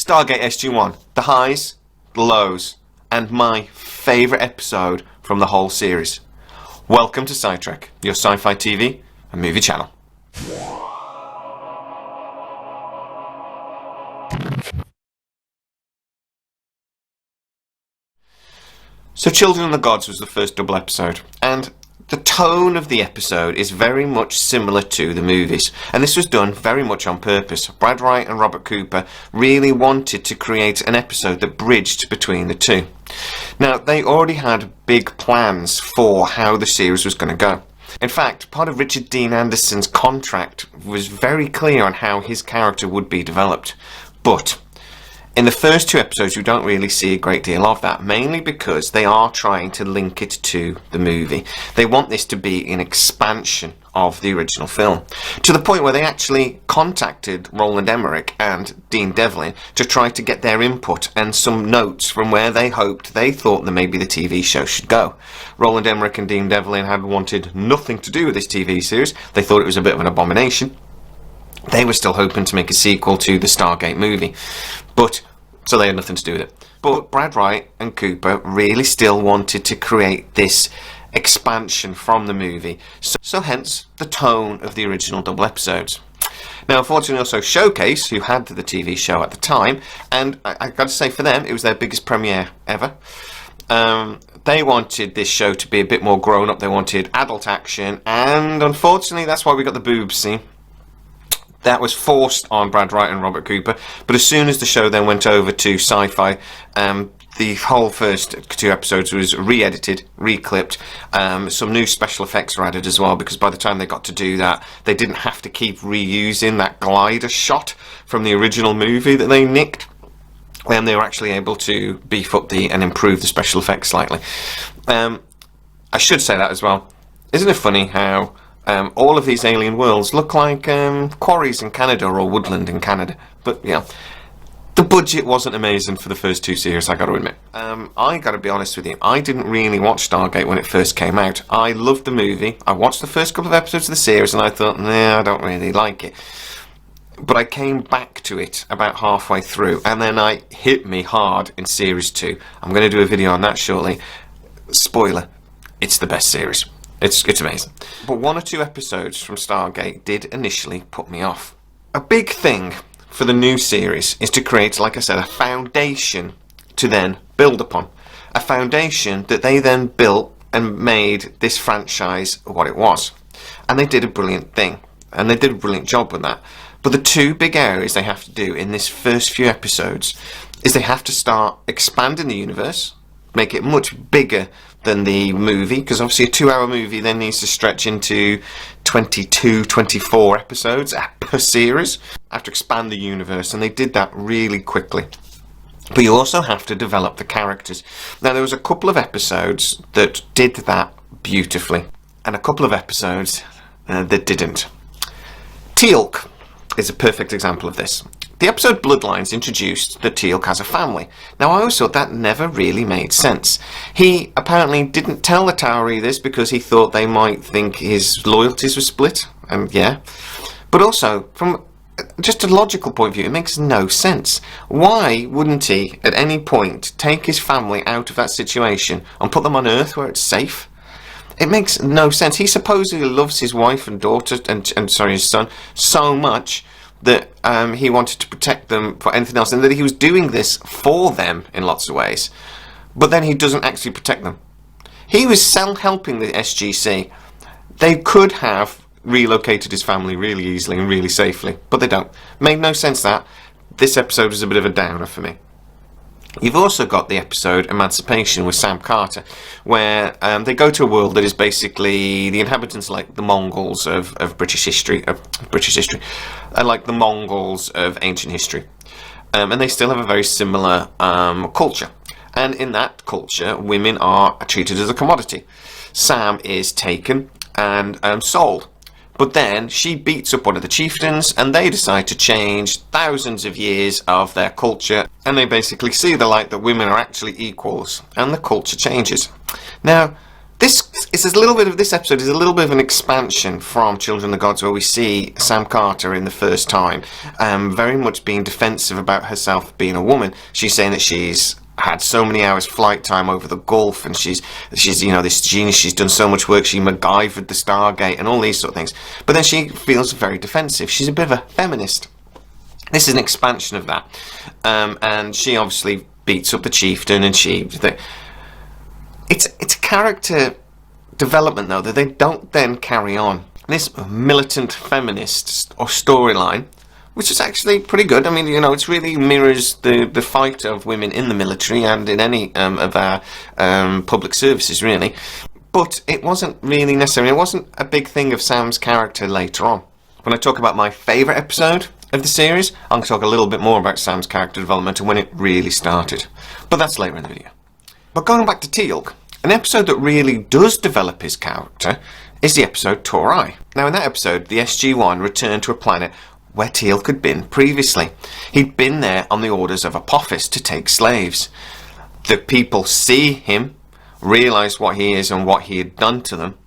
Stargate SG-1, the highs, the lows, and my favourite episode from the whole series. Welcome to Sidetrack, your sci-fi TV and movie channel. So Children of the Gods was the first double episode, and the tone of the episode is very much similar to the movies, and this was done very much on purpose. Brad Wright and Robert Cooper really wanted to create an episode that bridged between the two. Now, they already had big plans for how the series was going to go. In fact, part of Richard Dean Anderson's contract was very clear on how his character would be developed. But in the first two episodes, you don't really see a great deal of that, mainly because they are trying to link it to the movie. They want this to be an expansion of the original film, to the point where they actually contacted Roland Emmerich and Dean Devlin to try to get their input and some notes from where they thought that maybe the TV show should go. Roland Emmerich and Dean Devlin had wanted nothing to do with this TV series. They thought it was a bit of an abomination. They were still hoping to make a sequel to the Stargate movie, so they had nothing to do with it. But Brad Wright and Cooper really still wanted to create this expansion from the movie, so hence the tone of the original double episodes. Now, unfortunately, also Showcase, who had the TV show at the time, and I got to say, for them, it was their biggest premiere ever. They wanted this show to be a bit more grown up. They wanted adult action, and unfortunately, that's why we got the boobs scene. That was forced on Brad Wright and Robert Cooper, but as soon as the show then went over to Sci-Fi, the whole first two episodes was re-edited, re-clipped. Some new special effects were added as well, because by the time they got to do that, they didn't have to keep reusing that glider shot from the original movie that they nicked. And they were actually able to beef up and improve the special effects slightly. I should say that as well. Isn't it funny how all of these alien worlds look like quarries in Canada or woodland in Canada? But yeah, the budget wasn't amazing for the first two series, I got to admit. I got to be honest with you, I didn't really watch Stargate when it first came out. I loved the movie. I watched the first couple of episodes of the series and I thought, nah, I don't really like it. But I came back to it about halfway through, and then it hit me hard in series 2. I'm going to do a video on that shortly. Spoiler, it's the best series. It's amazing. But one or two episodes from Stargate did initially put me off. A big thing for the new series is to create, like I said, a foundation to then build upon. A foundation that they then built and made this franchise what it was. And they did a brilliant thing. And they did a brilliant job with that. But the two big areas they have to do in this first few episodes is they have to start expanding the universe, make it much bigger than the movie, because obviously a 2-hour movie then needs to stretch into 22, 24 episodes per series. I have to expand the universe, and they did that really quickly. But you also have to develop the characters. Now, there was a couple of episodes that did that beautifully, and a couple of episodes that didn't. Teal'c is a perfect example of this. The episode Bloodlines introduced that Teal'c has a family. Now, I always thought that never really made sense. He apparently didn't tell the Torai this because he thought they might think his loyalties were split, and yeah. But also, from just a logical point of view, it makes no sense. Why wouldn't he, at any point, take his family out of that situation and put them on Earth where it's safe? It makes no sense. He supposedly loves his wife and daughter, and his son, so much that he wanted to protect them for anything else, and that he was doing this for them in lots of ways. But then he doesn't actually protect them. He was helping the SGC. They could have relocated his family really easily and really safely, but they don't. Made no sense that. This episode was a bit of a downer for me. You've also got the episode Emancipation with Sam Carter, where they go to a world that is basically the inhabitants like the Mongols of British history, like the Mongols of ancient history, and they still have a very similar culture. And in that culture, women are treated as a commodity. Sam is taken and sold. But then she beats up one of the chieftains, and they decide to change thousands of years of their culture, and they basically see the light that women are actually equals, and the culture changes. Now, this it's a little bit of this episode is a little bit of an expansion from Children of the Gods, where we see Sam Carter in the first time, very much being defensive about herself being a woman. She's saying that she's had so many hours flight time over the Gulf, and she's this genius. She's done so much work. She MacGyvered the Stargate and all these sort of things. But then she feels very defensive. She's a bit of a feminist. This is an expansion of that, and she obviously beats up the chieftain, and it's a character development though that they don't then carry on. This militant feminist or storyline, which is actually pretty good. I mean, it really mirrors the fight of women in the military and in any of our public services, really. But it wasn't really necessary. It wasn't a big thing of Sam's character later on. When I talk about my favourite episode of the series, I'm going to talk a little bit more about Sam's character development and when it really started. But that's later in the video. But going back to Teal'c, an episode that really does develop his character is the episode Torai. Now, in that episode, the SG-1 returned to a planet where Teal'c had been previously. He'd been there on the orders of Apophis to take slaves. The people see him, realise what he is and what he had done to them,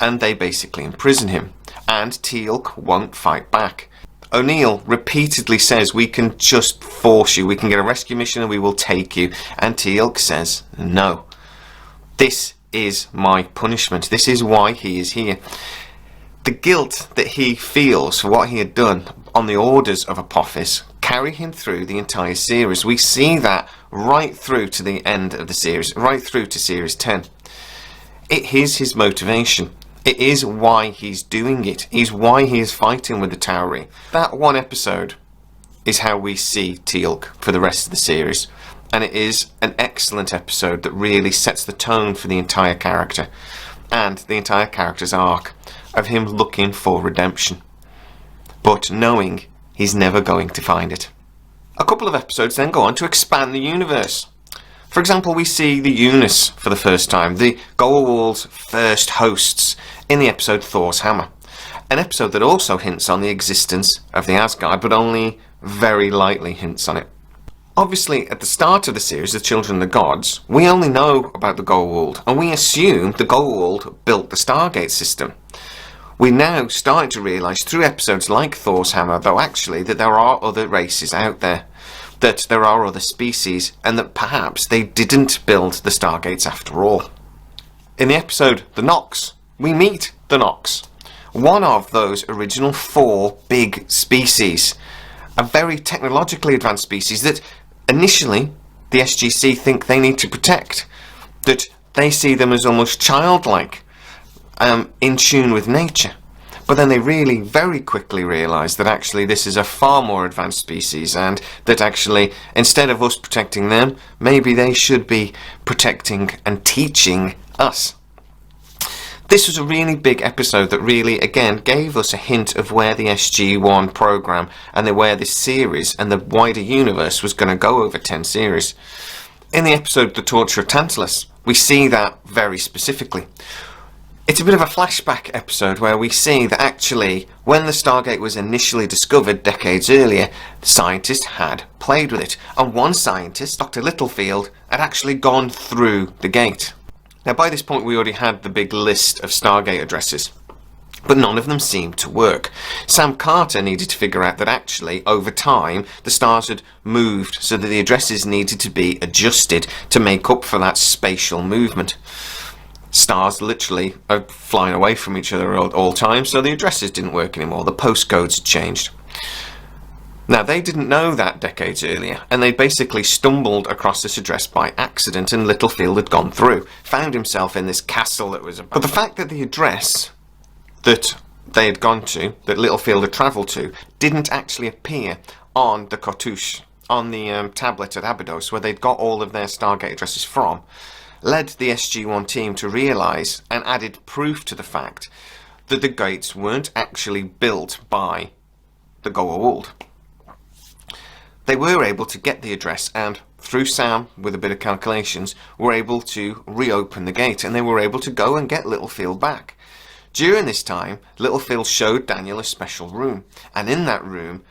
and they basically imprison him. And Teal'c won't fight back. O'Neill repeatedly says, we can just force you, we can get a rescue mission and we will take you. And Teal'c says, no. This is my punishment. This is why he is here. The guilt that he feels for what he had done on the orders of Apophis carry him through the entire series. We see that right through to the end of the series, right through to series 10. It is his motivation. It is why he's doing it. It's why he is fighting with the Torai. That one episode is how we see Teal'c for the rest of the series. And it is an excellent episode that really sets the tone for the entire character. And the entire character's arc of him looking for redemption, but knowing he's never going to find it. A couple of episodes then go on to expand the universe. For example, we see the Unis for the first time, the Goa'ul's first hosts, in the episode Thor's Hammer. An episode that also hints on the existence of the Asgard, but only very lightly hints on it. Obviously, at the start of the series, The Children of the Gods, we only know about the Goa'uld, and we assume the Goa'uld built the Stargate system. We're now starting to realise through episodes like Thor's Hammer, though, actually, that there are other races out there, that there are other species, and that perhaps they didn't build the Stargates after all. In the episode The Nox, we meet the Nox, one of those original 4 big species, a very technologically advanced species that initially the SGC think they need to protect, that they see them as almost childlike, in tune with nature. But then they really very quickly realise that actually this is a far more advanced species, and that actually instead of us protecting them, maybe they should be protecting and teaching us. This was a really big episode that really, again, gave us a hint of where the SG-1 program and where this series and the wider universe was going to go over 10 series. In the episode The Torture of Tantalus, we see that very specifically. It's a bit of a flashback episode where we see that actually, when the Stargate was initially discovered decades earlier, scientists had played with it. And one scientist, Dr. Littlefield, had actually gone through the gate. Now, by this point, we already had the big list of Stargate addresses, but none of them seemed to work. Sam Carter needed to figure out that actually, over time, the stars had moved so that the addresses needed to be adjusted to make up for that spatial movement. Stars literally are flying away from each other at all times, so the addresses didn't work anymore. The postcodes had changed. Now, they didn't know that decades earlier, and they basically stumbled across this address by accident, and Littlefield had gone through, found himself in this castle that was... But the fact that the address that they had gone to, that Littlefield had travelled to, didn't actually appear on the cartouche, on the tablet at Abydos, where they'd got all of their Stargate addresses from, led the SG-1 team to realise, and added proof to the fact, that the gates weren't actually built by the Goa'uld. They were able to get the address, and through Sam, with a bit of calculations, were able to reopen the gate, and they were able to go and get Littlefield back. During this time, Littlefield showed Daniel a special room, and in that room,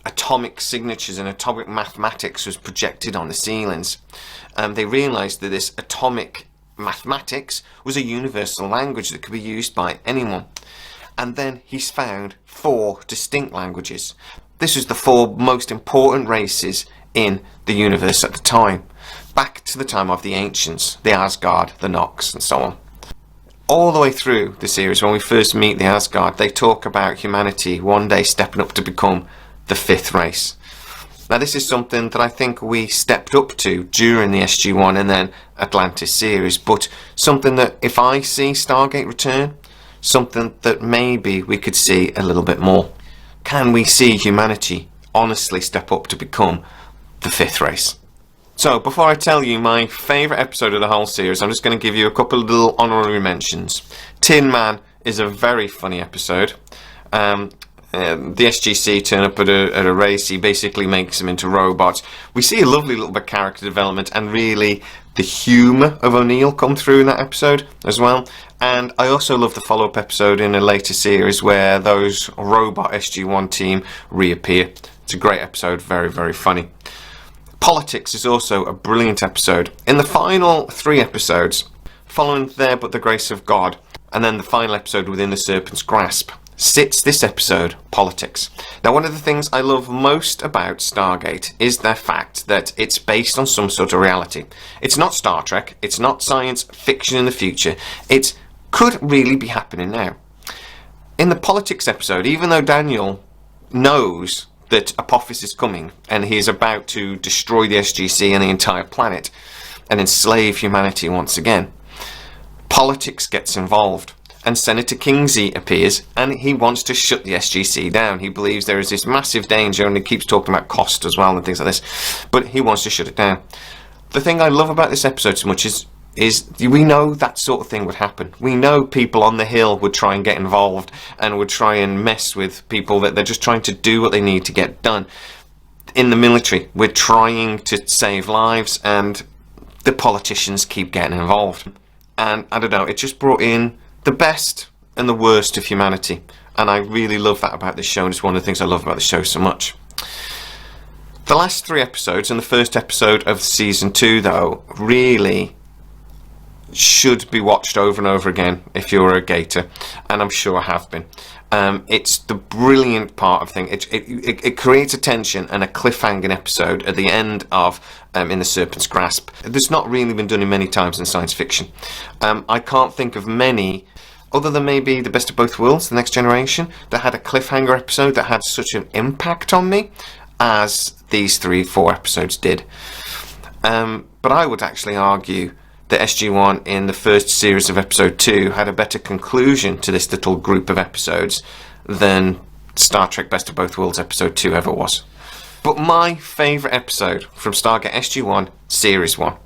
atomic signatures and atomic mathematics was projected on the ceilings. They realised that this atomic mathematics was a universal language that could be used by anyone. And then he's found 4 distinct languages. This was the 4 most important races in the universe at the time, back to the time of the ancients, the Asgard, the Nox, and so on. All the way through the series, when we first meet the Asgard, they talk about humanity one day stepping up to become the 5th race. Now, this is something that I think we stepped up to during the SG-1 and then Atlantis series, but something that, if I see Stargate return, something that maybe we could see a little bit more. Can we see humanity honestly step up to become the 5th race? So, before I tell you my favourite episode of the whole series, I'm just going to give you a couple of little honorary mentions. Tin Man is a very funny episode. The SGC turn up at a race. He basically makes them into robots. We see a lovely little bit of character development, and really the humour of O'Neill come through in that episode as well. And I also love the follow-up episode in a later series where those robot SG-1 team reappear. It's a great episode, very, very funny. Politics is also a brilliant episode. In the final 3 episodes, following There But the Grace of God, and then the final episode Within the Serpent's Grasp, sits this episode, Politics. Now, one of the things I love most about Stargate is the fact that it's based on some sort of reality. It's not Star Trek, it's not science fiction in the future, it could really be happening now. In the Politics episode, even though Daniel knows that Apophis is coming and he is about to destroy the SGC and the entire planet and enslave humanity once again, politics gets involved, and Senator Kingsley appears and he wants to shut the SGC down. He believes there is this massive danger, and he keeps talking about cost as well and things like this, but he wants to shut it down. The thing I love about this episode so much is we know that sort of thing would happen. We know people on the Hill would try and get involved and would try and mess with people that they're just trying to do what they need to get done. In the military, we're trying to save lives, and the politicians keep getting involved. And I don't know, it just brought in the best and the worst of humanity. And I really love that about this show, and it's one of the things I love about the show so much. The last 3 episodes and the first episode of season 2, though, really should be watched over and over again if you're a gator, and I'm sure I have been. It's the brilliant part of thing. It creates a tension and a cliffhanging episode at the end of In the Serpent's Grasp. That's not really been done in many times in science fiction. I can't think of many, other than maybe The Best of Both Worlds, The Next Generation, that had a cliffhanger episode that had such an impact on me as these 3-4 episodes did. But I would actually argue that SG-1 in the first series of episode 2 had a better conclusion to this little group of episodes than Star Trek Best of Both Worlds episode 2 ever was. But my favourite episode from Stargate SG-1 series 1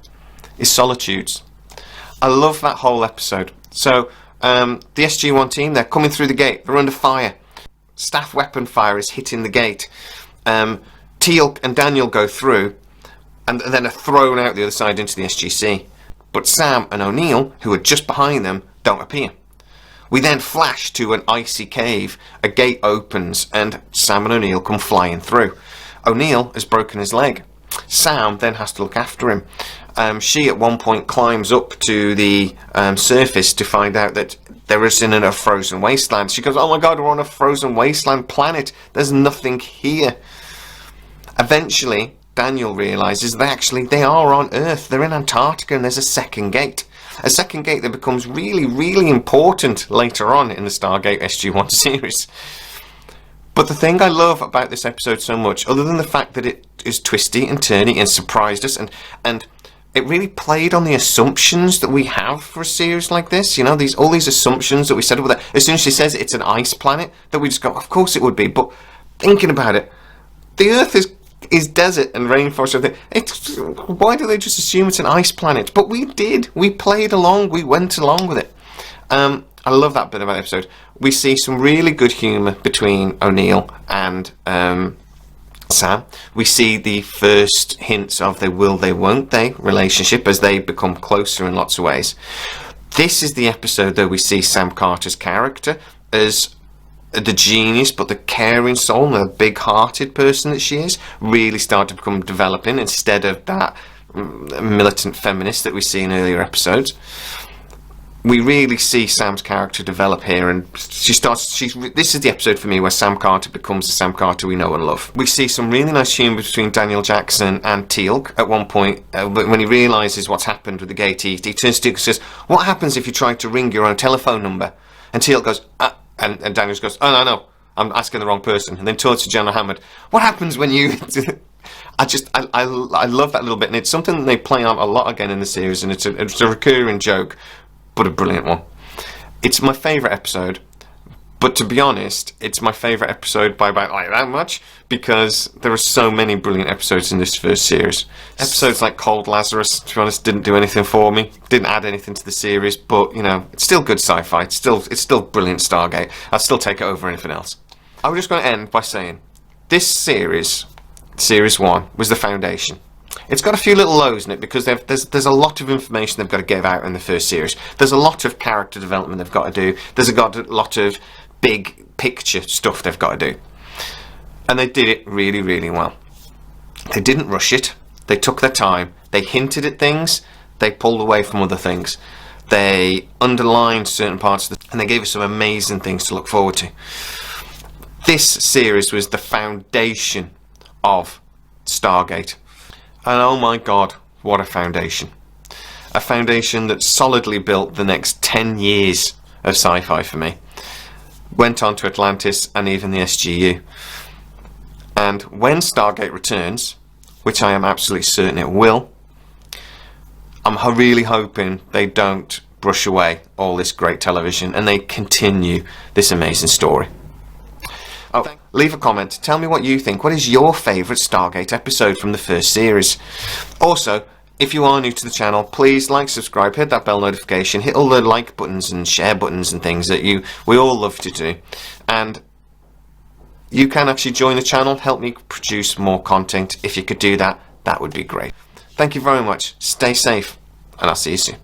is Solitudes. I love that whole episode. So the SG-1 team, they're coming through the gate, they're under fire. Staff weapon fire is hitting the gate. Teal and Daniel go through and then are thrown out the other side into the SGC. But Sam and O'Neill, who are just behind them, don't appear. We then flash to an icy cave, a gate opens, and Sam and O'Neill come flying through. O'Neill has broken his leg. Sam then has to look after him. She at one point climbs up to the surface to find out that there isn't a frozen wasteland. She goes, "Oh my god, we're on a frozen wasteland planet. There's nothing here." Eventually, Daniel realises that they are on Earth. They're in Antarctica, and there's a second gate. A second gate that becomes really, really important later on in the Stargate SG-1 series. But the thing I love about this episode so much, other than the fact that it is twisty and turny and surprised us, and it really played on the assumptions that we have for a series like this. You know, all these assumptions that we set up with it. As soon as she says it's an ice planet, that we just go, of course it would be. But thinking about it, the Earth is desert and rainforest. Why do they just assume it's an ice planet? But we did. We played along. We went along with it. I love that bit about the episode. We see some really good humour between O'Neill and Sam. We see the first hints of the will they won't they relationship as they become closer in lots of ways. This is the episode though we see Sam Carter's character as the genius but the caring soul and the big-hearted person that she is really start to become developing, instead of that militant feminist that we see in earlier episodes. We really see Sam's character develop here, and this is the episode for me where Sam Carter becomes the Sam Carter we know and love. We see some really nice humour between Daniel Jackson and Teal'c at one point, when he realises what's happened with the gate. He turns to Teal'c and says, "What happens if you try to ring your own telephone number?" And Teal'c goes, and Daniel goes, "Oh, no, I'm asking the wrong person." And then turns to John Hammond, "What happens when you..." I love that little bit, and it's something that they play out a lot again in the series, and it's a recurring joke, but a brilliant one. It's my favourite episode, but to be honest, it's my favourite episode by about like that much, because there are so many brilliant episodes in this first series. Episodes like Cold Lazarus, to be honest, didn't do anything for me, didn't add anything to the series, but you know, it's still good sci-fi, it's still brilliant Stargate. I'd still take it over anything else. I was just going to end by saying, this series 1, was the foundation. It's got a few little lows in it because there's a lot of information they've got to give out in the first series. There's a lot of character development they've got to do. There's a lot of big picture stuff they've got to do. And they did it really, really well. They didn't rush it. They took their time. They hinted at things. They pulled away from other things. They underlined certain parts of and they gave us some amazing things to look forward to. This series was the foundation of Stargate. And oh my god, what a foundation. A foundation that solidly built the next 10 years of sci-fi for me. Went on to Atlantis and even the SGU. And when Stargate returns, which I am absolutely certain it will, I'm really hoping they don't brush away all this great television and they continue this amazing story. Oh, leave a comment. Tell me what you think. What is your favourite Stargate episode from the first series? Also, if you are new to the channel, please like, subscribe, hit that bell notification, hit all the like buttons and share buttons and things that we all love to do. And you can actually join the channel, help me produce more content. If you could do that, that would be great. Thank you very much. Stay safe, and I'll see you soon.